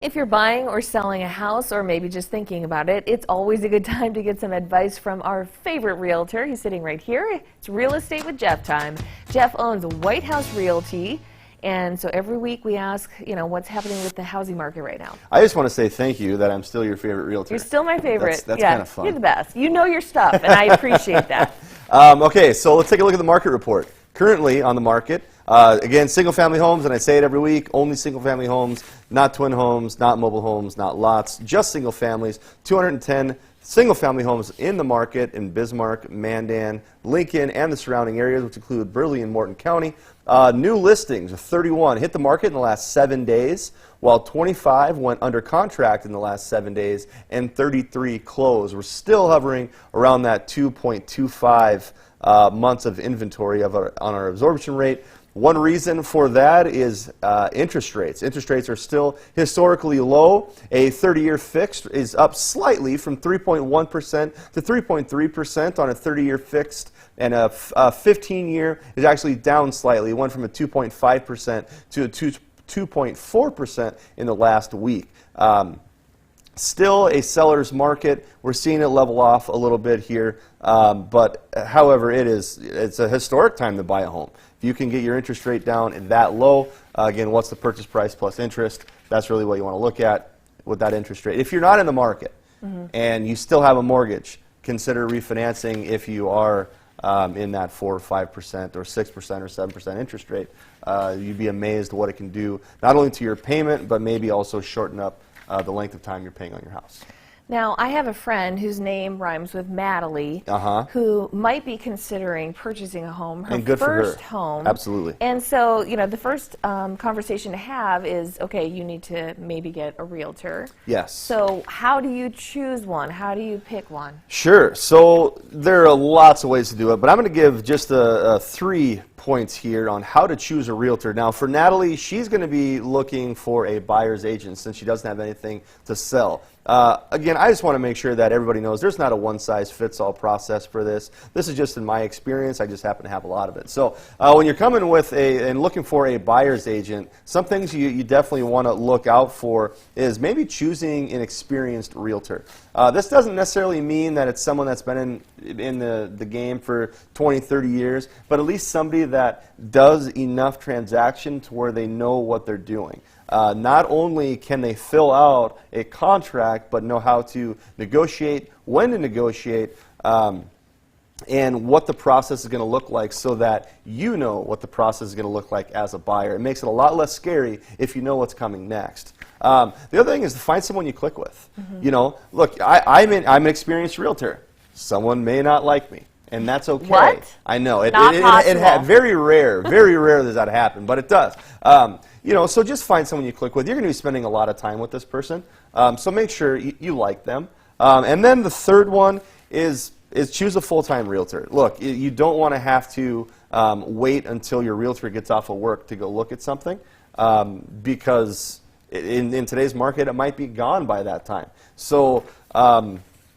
If you're buying or selling a house, or maybe just thinking about it, it's always a good time to get some advice from our favorite realtor. He's sitting right here. It's Real Estate with Jeff time. Jeff owns White House Realty, and so every week we ask, what's happening with the housing market right now. I just want to say thank you that I'm still your favorite realtor. You're still my favorite. That's yeah, kind of fun. You're the best. You know your stuff, and I appreciate that. Okay, so let's take a look at the market report. Currently on the market, again, single-family homes, and I say it every week, only single-family homes, not twin homes, not mobile homes, not lots, just single families. 210 single-family homes in the market in Bismarck, Mandan, Lincoln, and the surrounding areas, which include Burley and Morton County. New listings, 31 hit the market in the last 7 days, while 25 went under contract in the last 7 days, and 33 closed. We're still hovering around that 2.25 months of inventory on our absorption rate. One reason for that is interest rates. Interest rates are still historically low. A 30-year fixed is up slightly from 3.1% to 3.3% on a 30-year fixed, and a 15-year is actually down slightly. It went from a 2.5% to a 2.4% in the last week. Still a seller's market. We're seeing it level off a little bit here, but however, it's a historic time to buy a home. If you can get your interest rate down that low, again, what's the purchase price plus interest? That's really what you want to look at with that interest rate. If you're not in the market and you still have a mortgage, consider refinancing if you are in that 4 or 5% or 6% or 7% interest rate. You'd be amazed what it can do, not only to your payment, but maybe also shorten up the length of time you're paying on your house. Now, I have a friend whose name rhymes with Natalie, who might be considering purchasing a home, her first home. Absolutely. And so, the first conversation to have is, okay, you need to maybe get a realtor. Yes. So how do you choose one? How do you pick one? Sure. So there are lots of ways to do it, but I'm going to give just 3 points here on how to choose a realtor. Now, for Natalie, she's going to be looking for a buyer's agent since she doesn't have anything to sell. Again, I just want to make sure that everybody knows there's not a one-size-fits-all process for this. This is just in my experience. I just happen to have a lot of it. So when you're coming with and looking for a buyer's agent, some things you definitely want to look out for is maybe choosing an experienced realtor. This doesn't necessarily mean that it's someone that's been in the game for 20, 30 years, but at least somebody that does enough transaction to where they know what they're doing. Not only can they fill out a contract, but know how to negotiate, when to negotiate, and what the process is going to look like so that you know what the process is going to look like as a buyer. It makes it a lot less scary if you know what's coming next. The other thing is to find someone you click with. Look, I'm an experienced realtor. Someone may not like me, and that's okay. What? I know. Very rare does that happen, but it does. So just find someone you click with. You're going to be spending a lot of time with this person, so make sure you like them. And then the third one is choose a full-time realtor. Look, you don't want to have to wait until your realtor gets off of work to go look at something, because in today's market, it might be gone by that time. So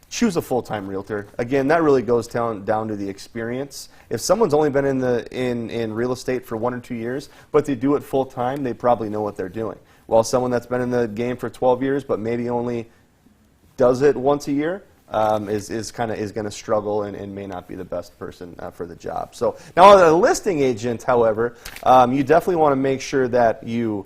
choose a full-time realtor. Again, that really goes down to the experience. If someone's only been in real estate for 1 or 2 years, but they do it full-time, they probably know what they're doing. While someone that's been in the game for 12 years, but maybe only does it once a year, is going to struggle and may not be the best person for the job. So now, as a listing agent, however, you definitely want to make sure that you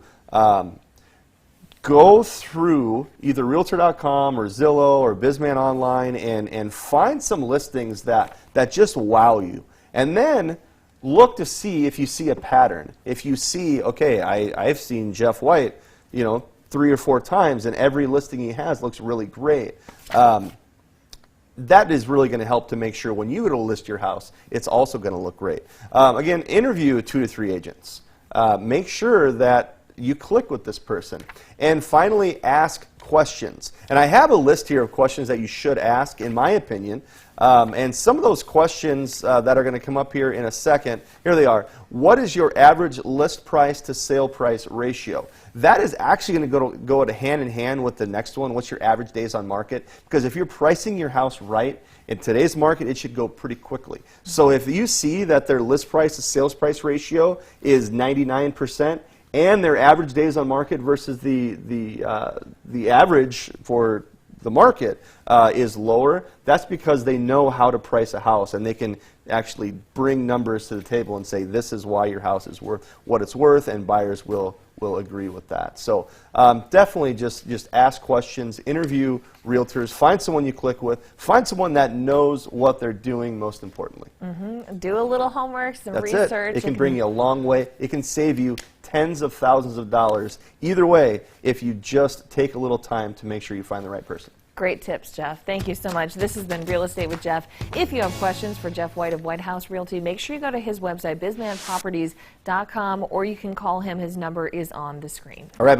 go through either Realtor.com or Zillow or Bizman Online and find some listings that just wow you. And then look to see if you see a pattern. If you see, okay, I've seen Jeff White, 3 or 4 times, and every listing he has looks really great. That is really going to help to make sure when you go to list your house, it's also going to look great. Again, interview 2 to 3 agents. Make sure that you click with this person. And finally, ask questions. And I have a list here of questions that you should ask, in my opinion. And some of those questions that are going to come up here in a second, here they are. What is your average list price to sale price ratio? That is actually going to go hand in hand with the next one. What's your average days on market? Because if you're pricing your house right, in today's market, it should go pretty quickly. So if you see that their list price to sales price ratio is 99%, and their average days on market versus the average for the market is lower, that's because they know how to price a house, and they can actually bring numbers to the table and say this is why your house is worth what it's worth, and buyers will agree with that. So definitely just ask questions, interview realtors, find someone you click with, find someone that knows what they're doing most importantly. Do a little homework, some That's research. It can bring you a long way. It can save you tens of thousands of dollars either way if you just take a little time to make sure you find the right person. Great tips, Jeff. Thank you so much. This has been Real Estate with Jeff. If you have questions for Jeff White of White House Realty, make sure you go to his website, bizmanproperties.com, or you can call him. His number is on the screen. All right.